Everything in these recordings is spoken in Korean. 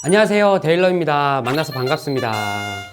안녕하세요, 데일러입니다. 만나서 반갑습니다.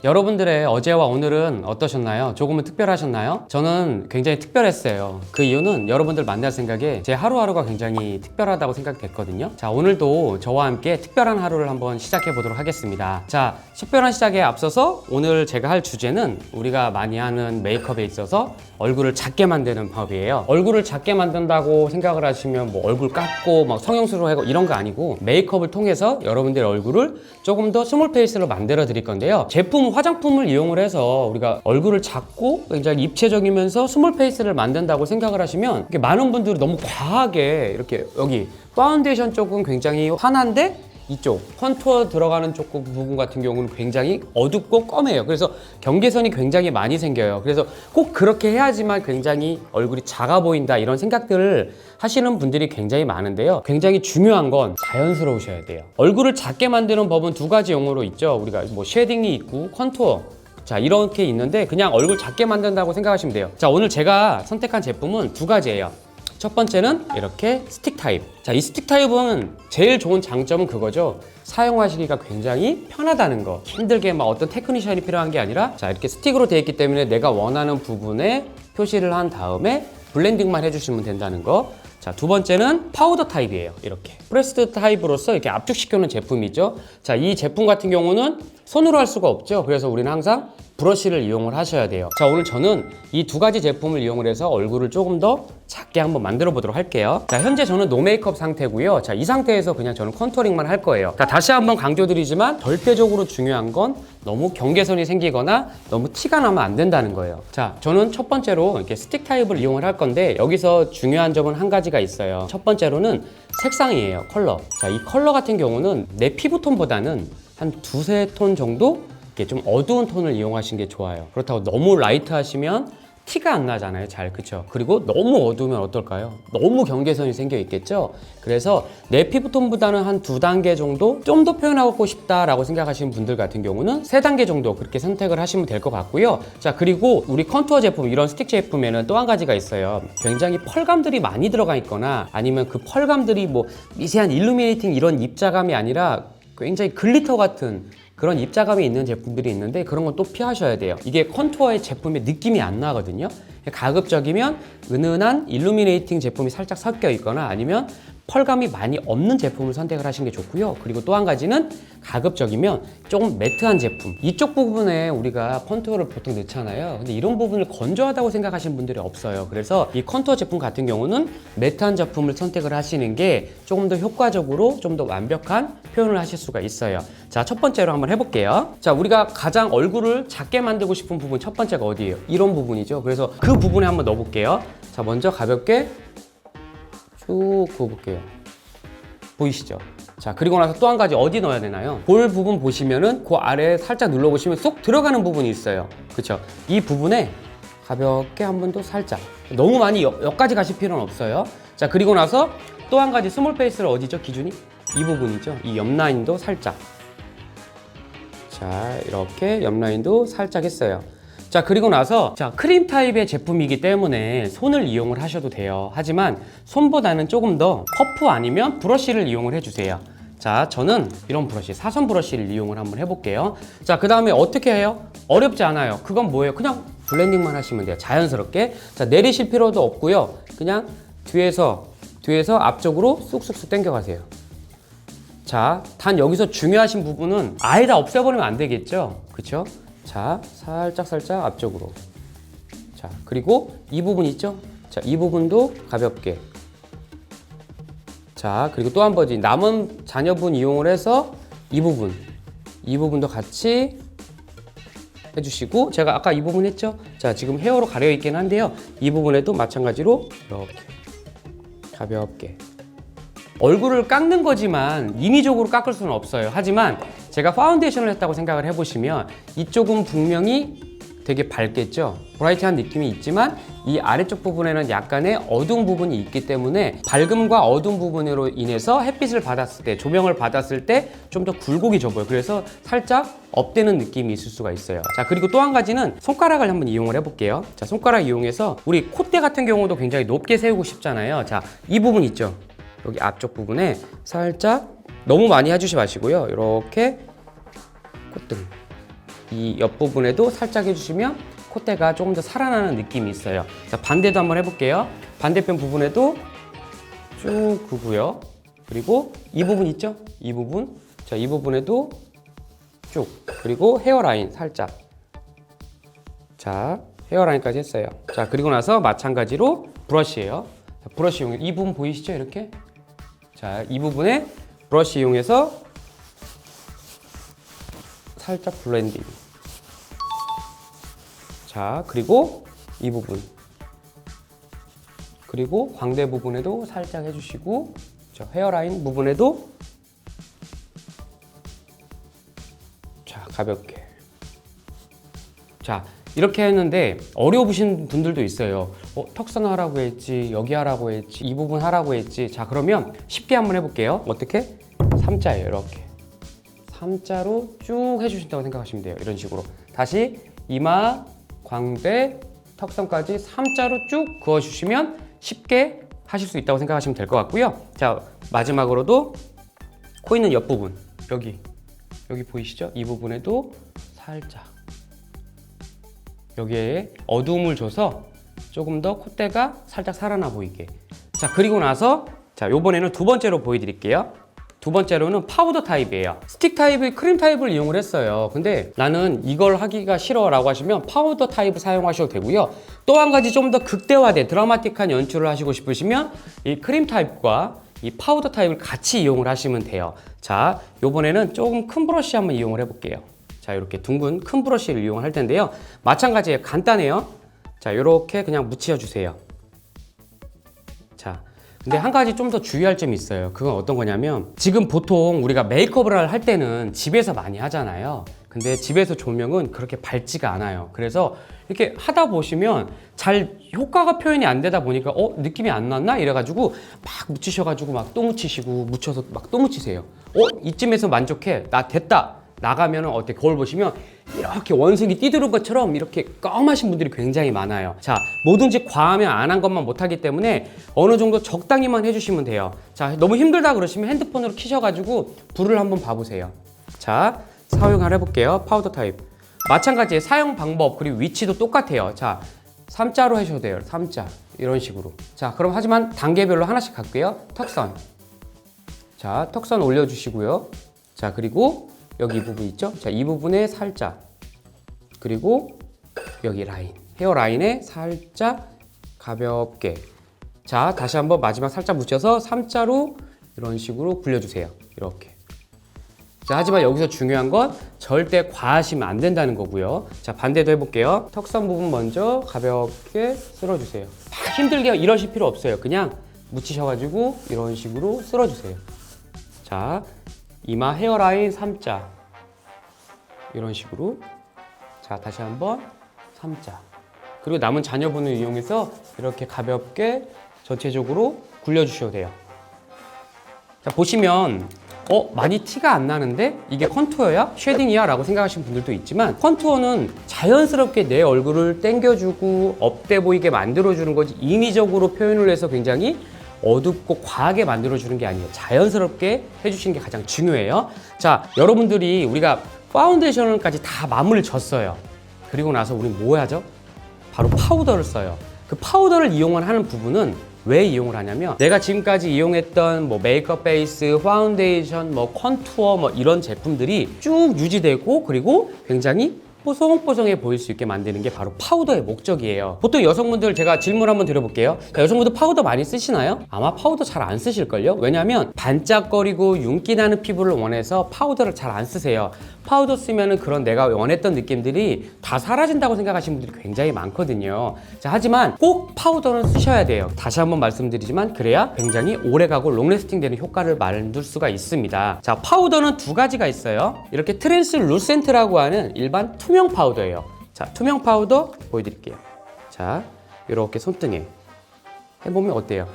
여러분들의 어제와 오늘은 어떠셨나요? 조금은 특별하셨나요? 저는 굉장히 특별했어요. 그 이유는 여러분들 만날 생각에 제 하루하루가 굉장히 특별하다고 생각됐거든요. 자, 오늘도 저와 함께 특별한 하루를 한번 시작해 보도록 하겠습니다. 자, 특별한 시작에 앞서서 오늘 제가 할 주제는 우리가 많이 하는 메이크업에 있어서 얼굴을 작게 만드는 법이에요. 얼굴을 작게 만든다고 생각을 하시면 뭐 얼굴 깎고 막 성형수술 하고 이런 거 아니고, 메이크업을 통해서 여러분들의 얼굴을 조금 더 스몰 페이스로 만들어 드릴 건데요. 제품, 화장품을 이용을 해서 우리가 얼굴을 작고 굉장히 입체적이면서 스몰 페이스를 만든다고 생각을 하시면, 이게 많은 분들이 너무 과하게 이렇게 여기 파운데이션 쪽은 굉장히 환한데 이쪽 컨투어 들어가는 쪽 부분 같은 경우는 굉장히 어둡고 검해요. 그래서 경계선이 굉장히 많이 생겨요. 그래서 꼭 그렇게 해야지만 굉장히 얼굴이 작아 보인다, 이런 생각들을 하시는 분들이 굉장히 많은데요. 굉장히 중요한 건 자연스러우셔야 돼요. 얼굴을 작게 만드는 법은 두 가지 용어로 있죠. 우리가 뭐 쉐딩이 있고 컨투어, 자, 이렇게 있는데 그냥 얼굴 작게 만든다고 생각하시면 돼요. 자, 오늘 제가 선택한 제품은 두 가지예요. 첫 번째는 이렇게 스틱 타입. 자, 이 스틱 타입은 제일 좋은 장점은 그거죠. 사용하시기가 굉장히 편하다는 거. 힘들게 막 어떤 테크니션이 필요한 게 아니라, 자, 이렇게 스틱으로 되어 있기 때문에 내가 원하는 부분에 표시를 한 다음에 블렌딩만 해주시면 된다는 거. 자, 두 번째는 파우더 타입이에요. 이렇게 프레스드 타입으로서 이렇게 압축시켜놓은 제품이죠. 자, 이 제품 같은 경우는 손으로 할 수가 없죠. 그래서 우리는 항상 브러쉬를 이용을 하셔야 돼요. 자, 오늘 저는 이 두 가지 제품을 이용을 해서 얼굴을 조금 더 작게 한번 만들어 보도록 할게요. 자, 현재 저는 노 메이크업 상태고요. 자, 이 상태에서 그냥 저는 컨투어링만 할 거예요. 자, 다시 한번 강조드리지만 절대적으로 중요한 건 너무 경계선이 생기거나 너무 티가 나면 안 된다는 거예요. 자, 저는 첫 번째로 이렇게 스틱 타입을 이용을 할 건데, 여기서 중요한 점은 한 가지가 있어요. 첫 번째로는 색상이에요. 컬러. 자, 이 컬러 같은 경우는 내 피부톤보다는 한 두세 톤 정도 이렇게 좀 어두운 톤을 이용하시는 게 좋아요. 그렇다고 너무 라이트 하시면 티가 안 나잖아요. 잘, 그쵸? 그리고 너무 어두우면 어떨까요? 너무 경계선이 생겨 있겠죠? 그래서 내 피부톤보다는 한 두 단계 정도 좀 더 표현하고 싶다라고 생각하시는 분들 같은 경우는 세 단계 정도 그렇게 선택을 하시면 될 것 같고요. 자, 그리고 우리 컨투어 제품, 이런 스틱 제품에는 또 한 가지가 있어요. 굉장히 펄감들이 많이 들어가 있거나, 아니면 그 펄감들이 뭐 미세한 일루미네이팅 이런 입자감이 아니라 굉장히 글리터 같은 그런 입자감이 있는 제품들이 있는데, 그런 건 또 피하셔야 돼요. 이게 컨투어의 제품의 느낌이 안 나거든요. 가급적이면 은은한 일루미네이팅 제품이 살짝 섞여 있거나, 아니면 펄감이 많이 없는 제품을 선택을 하시는 게 좋고요. 그리고 또 한 가지는 가급적이면 조금 매트한 제품, 이쪽 부분에 우리가 컨투어를 보통 넣잖아요. 근데 이런 부분을 건조하다고 생각하시는 분들이 없어요. 그래서 이 컨투어 제품 같은 경우는 매트한 제품을 선택을 하시는 게 조금 더 효과적으로 좀 더 완벽한 표현을 하실 수가 있어요. 자, 첫 번째로 한번 해볼게요. 자, 우리가 가장 얼굴을 작게 만들고 싶은 부분 첫 번째가 어디예요? 이런 부분이죠. 그래서 그 부분에 한번 넣어볼게요. 자, 먼저 가볍게 쭉 그어볼게요. 보이시죠? 자, 그리고 나서 또 한 가지 어디 넣어야 되나요? 볼 부분 보시면은 그 아래에 살짝 눌러보시면 쏙 들어가는 부분이 있어요. 그쵸? 이 부분에 가볍게 한 번 더 살짝, 너무 많이 여기까지 가실 필요는 없어요. 자, 그리고 나서 또 한 가지 스몰 페이스를 어디죠? 기준이? 이 부분이죠. 이 옆 라인도 살짝. 자, 이렇게 옆 라인도 살짝 했어요. 자, 그리고 나서, 자, 크림 타입의 제품이기 때문에 손을 이용을 하셔도 돼요. 하지만 손보다는 조금 더 퍼프 아니면 브러쉬를 이용을 해주세요. 자, 저는 이런 브러쉬, 사선 브러쉬를 이용을 한번 해볼게요. 자, 그 다음에 어떻게 해요? 어렵지 않아요. 그건 뭐예요? 그냥 블렌딩만 하시면 돼요. 자연스럽게. 자, 내리실 필요도 없고요. 그냥 뒤에서 앞쪽으로 쑥쑥쑥 당겨가세요. 자, 단 여기서 중요하신 부분은 아예 다 없애버리면 안 되겠죠? 그쵸? 자, 살짝 앞쪽으로. 자, 그리고 이 부분 있죠? 자, 이 부분도 가볍게. 자, 그리고 또 한 번지 남은 잔여분 이용을 해서 이 부분도 같이 해주시고, 제가 아까 이 부분 했죠? 자, 지금 헤어로 가려 있긴 한데요. 이 부분에도 마찬가지로 이렇게 가볍게. 얼굴을 깎는 거지만 인위적으로 깎을 수는 없어요. 하지만 제가 파운데이션을 했다고 생각을 해보시면 이쪽은 분명히 되게 밝겠죠? 브라이트한 느낌이 있지만 이 아래쪽 부분에는 약간의 어두운 부분이 있기 때문에 밝음과 어두운 부분으로 인해서 햇빛을 받았을 때, 조명을 받았을 때 좀 더 굴곡이 져보여요. 그래서 살짝 업되는 느낌이 있을 수가 있어요. 자, 그리고 또 한 가지는 손가락을 한번 이용을 해볼게요. 자, 손가락 이용해서 우리 콧대 같은 경우도 굉장히 높게 세우고 싶잖아요. 자, 이 부분 있죠? 여기 앞쪽 부분에 살짝 너무 많이 해주지 마시고요. 이렇게 콧등 이 옆부분에도 살짝 해주시면 콧대가 조금 더 살아나는 느낌이 있어요. 자, 반대도 한번 해볼게요. 반대편 부분에도 쭉 그고요. 그리고 이 부분 있죠? 이 부분. 자, 이 부분에도 쭉. 그리고 헤어라인 살짝. 자, 헤어라인까지 했어요. 자, 그리고 나서 마찬가지로 브러쉬예요. 자, 브러쉬 이용해. 이 부분 보이시죠? 이렇게. 자, 이 부분에 브러쉬 이용해서 살짝 블렌딩. 자, 그리고 이 부분. 그리고 광대 부분에도 살짝 해주시고, 저 헤어라인 부분에도 자, 가볍게. 자, 이렇게 했는데 어려우신 분들도 있어요. 턱선 하라고 했지, 여기 하라고 했지, 이 부분 하라고 했지. 자, 그러면 쉽게 한번 해볼게요. 어떻게? 3자예요. 이렇게 3자로 쭉 해주신다고 생각하시면 돼요. 이런 식으로 다시 이마, 광대, 턱선까지 3자로 쭉 그어주시면 쉽게 하실 수 있다고 생각하시면 될 것 같고요. 자, 마지막으로도 코 있는 옆부분, 여기 보이시죠? 이 부분에도 살짝 여기에 어두움을 줘서 조금 더 콧대가 살짝 살아나 보이게. 자, 그리고 나서 자, 요번에는 두 번째로 보여드릴게요. 두 번째로는 파우더 타입이에요. 스틱 타입의 크림 타입을 이용을 했어요. 근데 나는 이걸 하기가 싫어 라고 하시면 파우더 타입을 사용하셔도 되고요. 또 한 가지 좀 더 극대화된 드라마틱한 연출을 하시고 싶으시면 이 크림 타입과 이 파우더 타입을 같이 이용을 하시면 돼요. 자, 요번에는 조금 큰 브러쉬 한번 이용을 해볼게요. 자, 이렇게 둥근 큰 브러쉬를 이용을 할 텐데요. 마찬가지예요. 간단해요. 자, 이렇게 그냥 묻혀 주세요. 자, 근데 한 가지 좀 더 주의할 점이 있어요. 그건 어떤 거냐면 지금 보통 우리가 메이크업을 할 때는 집에서 많이 하잖아요. 근데 집에서 조명은 그렇게 밝지가 않아요. 그래서 이렇게 하다 보시면 잘 효과가 표현이 안 되다 보니까 느낌이 안 났나? 이래가지고 막 묻히셔가지고 막 또 묻히시고 묻혀서 막 또 묻히세요. 이쯤에서 만족해. 나 됐다. 나가면 어때? 거울 보시면 이렇게 원숭이 뛰두른 것처럼 이렇게 껌하신 분들이 굉장히 많아요. 자, 뭐든지 과하면 안 한 것만 못하기 때문에 어느 정도 적당히만 해주시면 돼요. 자, 너무 힘들다 그러시면 핸드폰으로 키셔가지고 불을 한번 봐보세요. 자, 사용을 해볼게요. 파우더 타입. 마찬가지의 사용 방법 그리고 위치도 똑같아요. 자, 3자로 하셔도 돼요. 3자. 이런 식으로. 자, 그럼 하지만 단계별로 하나씩 갈게요. 턱선. 자, 턱선 올려주시고요. 자, 그리고 여기 이 부분 있죠? 자, 이 부분에 살짝. 그리고 여기 라인. 헤어라인에 살짝 가볍게. 자, 다시 한번 마지막 살짝 묻혀서 3자로 이런 식으로 굴려주세요. 이렇게. 자, 하지만 여기서 중요한 건 절대 과하시면 안 된다는 거고요. 자, 반대도 해볼게요. 턱선 부분 먼저 가볍게 쓸어주세요. 막 힘들게 이러실 필요 없어요. 그냥 묻히셔가지고 이런 식으로 쓸어주세요. 자, 이마 헤어라인 3자. 이런 식으로. 자, 다시 한번 3자. 그리고 남은 잔여분을 이용해서 이렇게 가볍게 전체적으로 굴려주셔도 돼요. 자, 보시면 많이 티가 안 나는데 이게 컨투어야? 쉐딩이야? 라고 생각하시는 분들도 있지만 컨투어는 자연스럽게 내 얼굴을 당겨주고 업돼 보이게 만들어주는 거지 인위적으로 표현을 해서 굉장히 어둡고 과하게 만들어주는 게 아니에요. 자연스럽게 해주시는 게 가장 중요해요. 자, 여러분들이 우리가 파운데이션까지 다 마무리를 졌어요. 그리고 나서 우리 뭐 하죠? 바로 파우더를 써요. 그 파우더를 이용을 하는 부분은 왜 이용을 하냐면 내가 지금까지 이용했던 뭐 메이크업 베이스, 파운데이션, 뭐 컨투어 뭐 이런 제품들이 쭉 유지되고 그리고 굉장히 뽀송뽀송해 보일 수 있게 만드는 게 바로 파우더의 목적이에요. 보통 여성분들 제가 질문 한번 드려볼게요. 자, 여성분들 파우더 많이 쓰시나요? 아마 파우더 잘 안 쓰실걸요? 왜냐면 반짝거리고 윤기 나는 피부를 원해서 파우더를 잘 안 쓰세요. 파우더 쓰면은 그런 내가 원했던 느낌들이 다 사라진다고 생각하시는 분들이 굉장히 많거든요. 자, 하지만 꼭 파우더는 쓰셔야 돼요. 다시 한번 말씀드리지만 그래야 굉장히 오래가고 롱래스팅 되는 효과를 만들 수가 있습니다. 자, 파우더는 두 가지가 있어요. 이렇게 트랜스루센트라고 하는 일반 투명 파우더예요. 자, 투명 파우더 보여드릴게요. 자, 이렇게 손등에 해보면 어때요?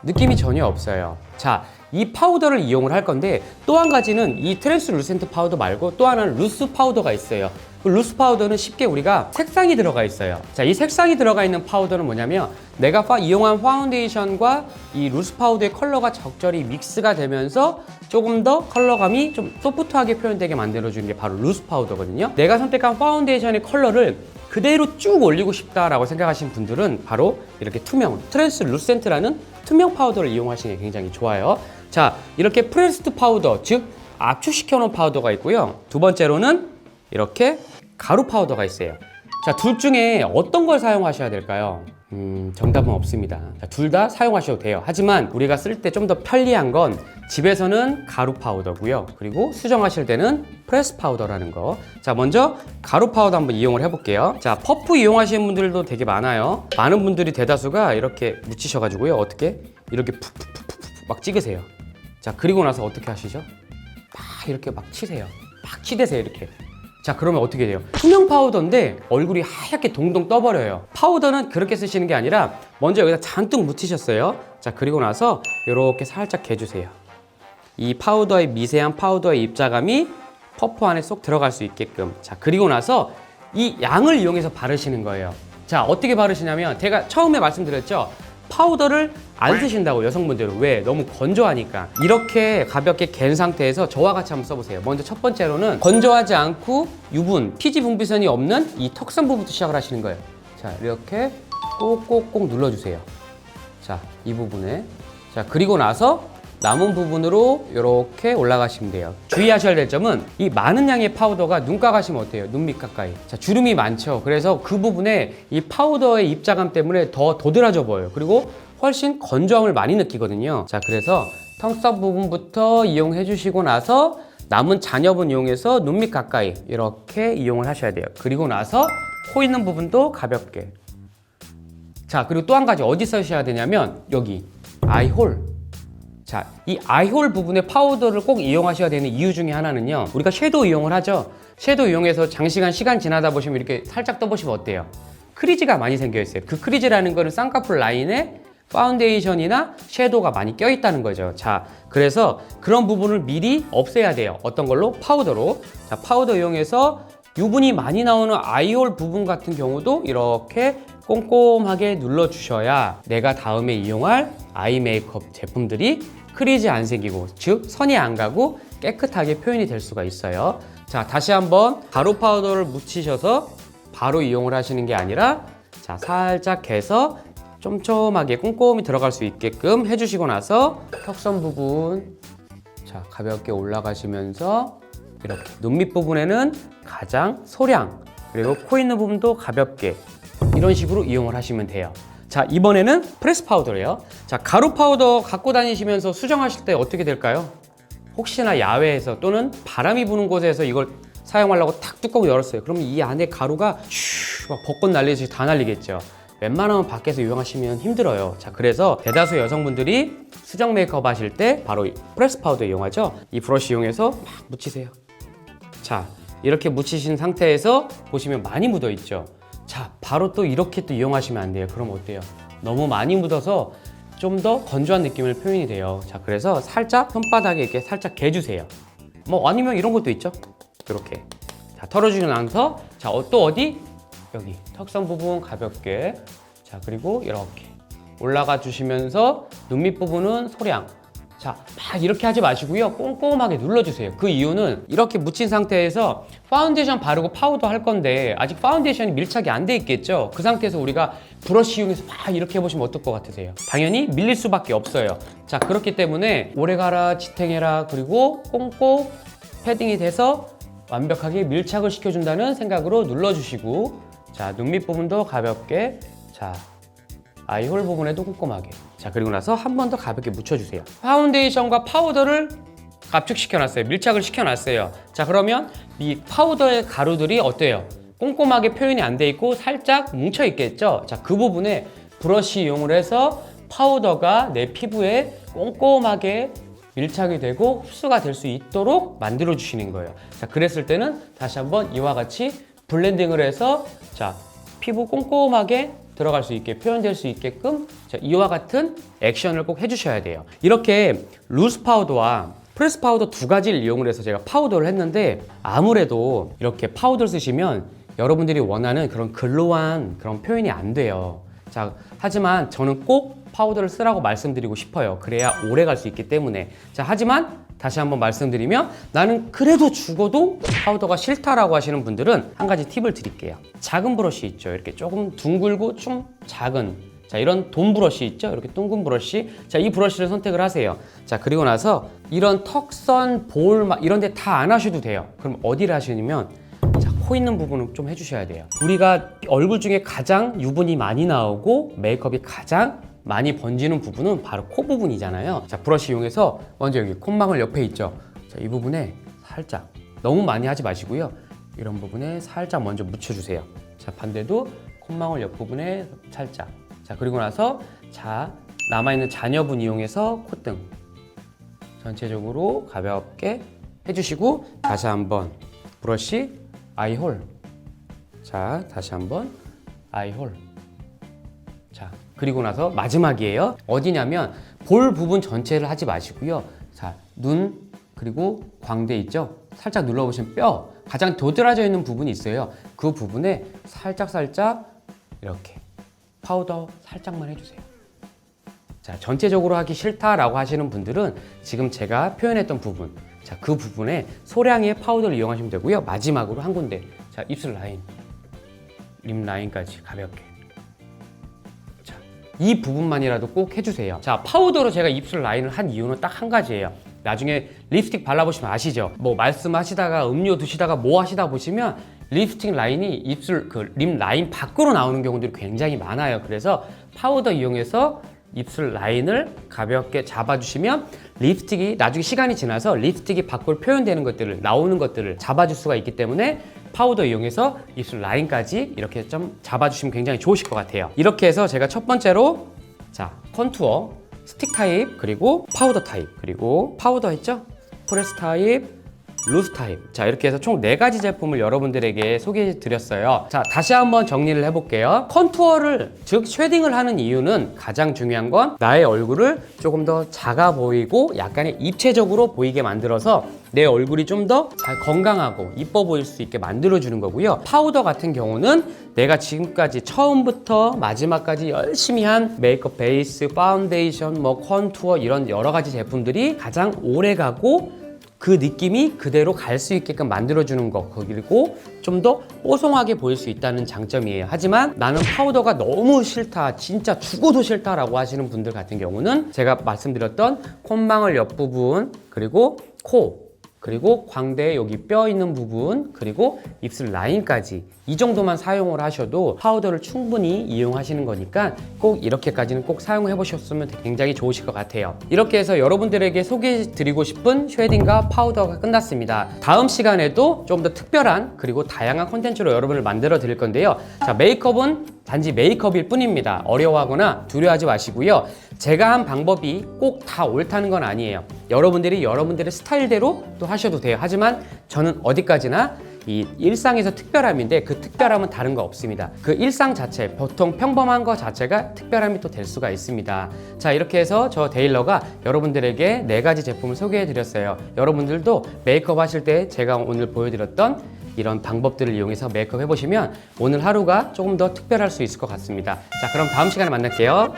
느낌이 전혀 없어요. 자, 이 파우더를 이용을 할 건데 또 한 가지는 이 트랜스루센트 파우더 말고 또 하나는 루스 파우더가 있어요. 그 루스 파우더는 쉽게 우리가 색상이 들어가 있어요. 자, 이 색상이 들어가 있는 파우더는 뭐냐면 내가 이용한 파운데이션과 이 루스 파우더의 컬러가 적절히 믹스가 되면서 조금 더 컬러감이 좀 소프트하게 표현되게 만들어주는 게 바로 루스 파우더거든요. 내가 선택한 파운데이션의 컬러를 그대로 쭉 올리고 싶다라고 생각하시는 분들은 바로 이렇게 투명, 트랜스루센트라는 투명 파우더를 이용하시는 게 굉장히 좋아요. 자, 이렇게 프레스드 파우더, 즉 압축시켜 놓은 파우더가 있고요. 두 번째로는 이렇게 가루 파우더가 있어요. 자, 둘 중에 어떤 걸 사용하셔야 될까요? 정답은 없습니다. 둘 다 사용하셔도 돼요. 하지만 우리가 쓸 때 좀 더 편리한 건 집에서는 가루 파우더고요. 그리고 수정하실 때는 프레스 파우더라는 거. 자, 먼저 가루 파우더 한번 이용을 해볼게요. 자, 퍼프 이용하시는 분들도 되게 많아요. 많은 분들이 대다수가 이렇게 묻히셔가지고요. 어떻게? 이렇게 푹푹푹푹 막 찍으세요. 자, 그리고 나서 어떻게 하시죠? 막 이렇게 막 치세요. 막 치대세요, 이렇게. 자, 그러면 어떻게 돼요? 투명 파우더인데 얼굴이 하얗게 동동 떠버려요. 파우더는 그렇게 쓰시는 게 아니라 먼저 여기다 잔뜩 묻히셨어요. 자, 그리고 나서 이렇게 살짝 개주세요. 이 파우더의 미세한 파우더의 입자감이 퍼프 안에 쏙 들어갈 수 있게끔. 자, 그리고 나서 이 양을 이용해서 바르시는 거예요. 자, 어떻게 바르시냐면 제가 처음에 말씀드렸죠. 파우더를 안 쓰신다고, 여성분들은. 왜? 너무 건조하니까. 이렇게 가볍게 갠 상태에서 저와 같이 한번 써보세요. 먼저 첫 번째로는 건조하지 않고 유분, 피지 분비선이 없는 이 턱선 부분부터 시작을 하시는 거예요. 자, 이렇게 꼭꼭꼭 눌러주세요. 자, 이 부분에. 자, 그리고 나서 남은 부분으로 이렇게 올라가시면 돼요. 주의하셔야 될 점은 이 많은 양의 파우더가 눈가 가시면 어때요? 눈 밑 가까이. 자, 주름이 많죠. 그래서 그 부분에 이 파우더의 입자감 때문에 더 도드라져 보여요. 그리고 훨씬 건조함을 많이 느끼거든요. 자, 그래서 턱선 부분부터 이용해 주시고 나서 남은 잔여분 이용해서 눈 밑 가까이 이렇게 이용을 하셔야 돼요. 그리고 나서 코 있는 부분도 가볍게. 자, 그리고 또 한 가지 어디 쓰셔야 되냐면 여기 아이홀. 자, 이 아이홀 부분에 파우더를 꼭 이용하셔야 되는 이유 중에 하나는요. 우리가 섀도우 이용을 하죠. 섀도우 이용해서 장시간 시간 지나다 보시면 이렇게 살짝 떠보시면 어때요? 크리즈가 많이 생겨 있어요. 그 크리즈라는 거는 쌍꺼풀 라인에 파운데이션이나 섀도우가 많이 껴 있다는 거죠. 자, 그래서 그런 부분을 미리 없애야 돼요. 어떤 걸로? 파우더로. 자, 파우더 이용해서 유분이 많이 나오는 아이홀 부분 같은 경우도 이렇게 꼼꼼하게 눌러주셔야 내가 다음에 이용할 아이 메이크업 제품들이 크리즈 안 생기고, 즉 선이 안 가고 깨끗하게 표현이 될 수가 있어요. 자, 다시 한번 가루 파우더를 묻히셔서 바로 이용을 하시는 게 아니라, 자, 살짝 개서 쫌쫌하게 꼼꼼히 들어갈 수 있게끔 해주시고 나서 턱선 부분, 자, 가볍게 올라가시면서 이렇게 눈 밑 부분에는 가장 소량, 그리고 코 있는 부분도 가볍게 이런 식으로 이용을 하시면 돼요. 자, 이번에는 프레스 파우더래요. 자, 가루 파우더 갖고 다니시면서 수정하실 때 어떻게 될까요? 혹시나 야외에서 또는 바람이 부는 곳에서 이걸 사용하려고 탁 뚜껑을 열었어요. 그러면 이 안에 가루가 막 벚꽃 날리듯이 다 날리겠죠. 웬만하면 밖에서 이용하시면 힘들어요. 자, 그래서 대다수 여성분들이 수정 메이크업 하실 때 바로 이 프레스 파우더 이용하죠. 이 브러쉬 이용해서 막 묻히세요. 자, 이렇게 묻히신 상태에서 보시면 많이 묻어 있죠. 자, 바로 또 이렇게 또 이용하시면 안 돼요. 그럼 어때요? 너무 많이 묻어서 좀 더 건조한 느낌을 표현이 돼요. 자, 그래서 살짝 손바닥에 이렇게 살짝 개주세요. 뭐 아니면 이런 것도 있죠. 이렇게. 자, 털어주고 나서, 자, 또 어디? 여기 턱선 부분 가볍게. 자, 그리고 이렇게 올라가 주시면서 눈 밑 부분은 소량. 자, 막 이렇게 하지 마시고요. 꼼꼼하게 눌러주세요. 그 이유는 이렇게 묻힌 상태에서 파운데이션 바르고 파우더 할 건데 아직 파운데이션이 밀착이 안 돼 있겠죠. 그 상태에서 우리가 브러쉬 이용해서 막 이렇게 해보시면 어떨 것 같으세요? 당연히 밀릴 수밖에 없어요. 자, 그렇기 때문에 오래 가라, 지탱해라, 그리고 꼼꼼 패딩이 돼서 완벽하게 밀착을 시켜준다는 생각으로 눌러주시고, 자, 눈 밑 부분도 가볍게, 자, 아이홀 부분에도 꼼꼼하게. 자, 그리고 나서 한 번 더 가볍게 묻혀주세요. 파운데이션과 파우더를 압축시켜놨어요. 밀착을 시켜놨어요. 자, 그러면 이 파우더의 가루들이 어때요? 꼼꼼하게 표현이 안 돼 있고 살짝 뭉쳐 있겠죠? 자, 그 부분에 브러쉬 이용을 해서 파우더가 내 피부에 꼼꼼하게 밀착이 되고 흡수가 될 수 있도록 만들어 주시는 거예요. 자, 그랬을 때는 다시 한번 이와 같이 블렌딩을 해서, 자, 피부 꼼꼼하게 들어갈 수 있게 표현될 수 있게끔, 자, 이와 같은 액션을 꼭 해주셔야 돼요. 이렇게 루스 파우더와 프레스 파우더 두 가지를 이용을 해서 제가 파우더를 했는데 아무래도 이렇게 파우더를 쓰시면 여러분들이 원하는 그런 글로우한 그런 표현이 안 돼요. 자, 하지만 저는 꼭 파우더를 쓰라고 말씀드리고 싶어요. 그래야 오래 갈 수 있기 때문에. 자, 하지만 다시 한번 말씀드리면 나는 그래도 죽어도 파우더가 싫다라고 하시는 분들은 한 가지 팁을 드릴게요. 작은 브러쉬 있죠. 이렇게 조금 둥글고 좀 작은, 자, 이런 돔 브러쉬 있죠. 이렇게 둥근 브러쉬. 자, 이 브러쉬를 선택을 하세요. 자, 그리고 나서 이런 턱선, 볼 막 이런 데 다 안 하셔도 돼요. 그럼 어디를 하시냐면, 자, 코 있는 부분을 좀 해주셔야 돼요. 우리가 얼굴 중에 가장 유분이 많이 나오고 메이크업이 가장 많이 번지는 부분은 바로 코 부분이잖아요. 자, 브러쉬 이용해서 먼저 여기 콧망울 옆에 있죠. 자, 이 부분에 살짝, 너무 많이 하지 마시고요. 이런 부분에 살짝 먼저 묻혀주세요. 자, 반대도 콧망울 옆부분에 살짝. 자, 그리고 나서 자, 남아있는 잔여분 이용해서 콧등 전체적으로 가볍게 해주시고, 다시 한번 브러쉬 아이홀. 자, 다시 한번 아이홀. 자, 그리고 나서 마지막이에요. 어디냐면 볼 부분 전체를 하지 마시고요. 자, 눈 그리고 광대 있죠? 살짝 눌러보시면 뼈, 가장 도드라져 있는 부분이 있어요. 그 부분에 살짝 이렇게 파우더 살짝만 해주세요. 자, 전체적으로 하기 싫다라고 하시는 분들은 지금 제가 표현했던 부분, 자, 그 부분에 소량의 파우더를 이용하시면 되고요. 마지막으로 한 군데, 자, 입술 라인, 립 라인까지 가볍게. 이 부분만이라도 꼭 해주세요. 자, 파우더로 제가 입술 라인을 한 이유는 딱 한 가지예요. 나중에 립스틱 발라보시면 아시죠? 뭐 말씀하시다가 음료 드시다가 뭐 하시다 보시면 립스틱 라인이 입술 그 립 라인 밖으로 나오는 경우들이 굉장히 많아요. 그래서 파우더 이용해서 입술 라인을 가볍게 잡아주시면 립스틱이 나중에 시간이 지나서 립스틱이 밖으로 표현되는 것들을, 나오는 것들을 잡아줄 수가 있기 때문에 파우더 이용해서 입술 라인까지 이렇게 좀 잡아주시면 굉장히 좋으실 것 같아요. 이렇게 해서 제가 첫 번째로, 자, 컨투어, 스틱 타입, 그리고 파우더 타입, 그리고 파우더 했죠? 프레스 타입, 루스 타입. 자, 이렇게 해서 총 4가지 제품을 여러분들에게 소개해 드렸어요. 자, 다시 한번 정리를 해볼게요. 컨투어를, 즉 쉐딩을 하는 이유는 가장 중요한 건 나의 얼굴을 조금 더 작아 보이고 약간의 입체적으로 보이게 만들어서 내 얼굴이 좀 더 잘 건강하고 이뻐 보일 수 있게 만들어주는 거고요. 파우더 같은 경우는 내가 지금까지 처음부터 마지막까지 열심히 한 메이크업 베이스, 파운데이션, 뭐 컨투어 이런 여러 가지 제품들이 가장 오래 가고 그 느낌이 그대로 갈 수 있게끔 만들어주는 거, 그리고 좀 더 뽀송하게 보일 수 있다는 장점이에요. 하지만 나는 파우더가 너무 싫다, 진짜 죽어도 싫다라고 하시는 분들 같은 경우는 제가 말씀드렸던 콧망울 옆부분, 그리고 코, 그리고 광대 여기 뼈 있는 부분, 그리고 입술 라인까지 이 정도만 사용을 하셔도 파우더를 충분히 이용하시는 거니까 꼭 이렇게까지는 꼭 사용해 보셨으면 굉장히 좋으실 것 같아요. 이렇게 해서 여러분들에게 소개해 드리고 싶은 쉐딩과 파우더가 끝났습니다. 다음 시간에도 좀 더 특별한 그리고 다양한 콘텐츠로 여러분을 만들어 드릴 건데요. 자, 메이크업은 단지 메이크업일 뿐입니다. 어려워하거나 두려워하지 마시고요. 제가 한 방법이 꼭 다 옳다는 건 아니에요. 여러분들이 여러분들의 스타일대로 또 하셔도 돼요. 하지만 저는 어디까지나 이 일상에서 특별함인데 그 특별함은 다른 거 없습니다. 그 일상 자체, 보통 평범한 거 자체가 특별함이 또 될 수가 있습니다. 자, 이렇게 해서 저 데일러가 여러분들에게 4가지 제품을 소개해 드렸어요. 여러분들도 메이크업 하실 때 제가 오늘 보여드렸던 이런 방법들을 이용해서 메이크업 해보시면 오늘 하루가 조금 더 특별할 수 있을 것 같습니다. 자, 그럼 다음 시간에 만날게요.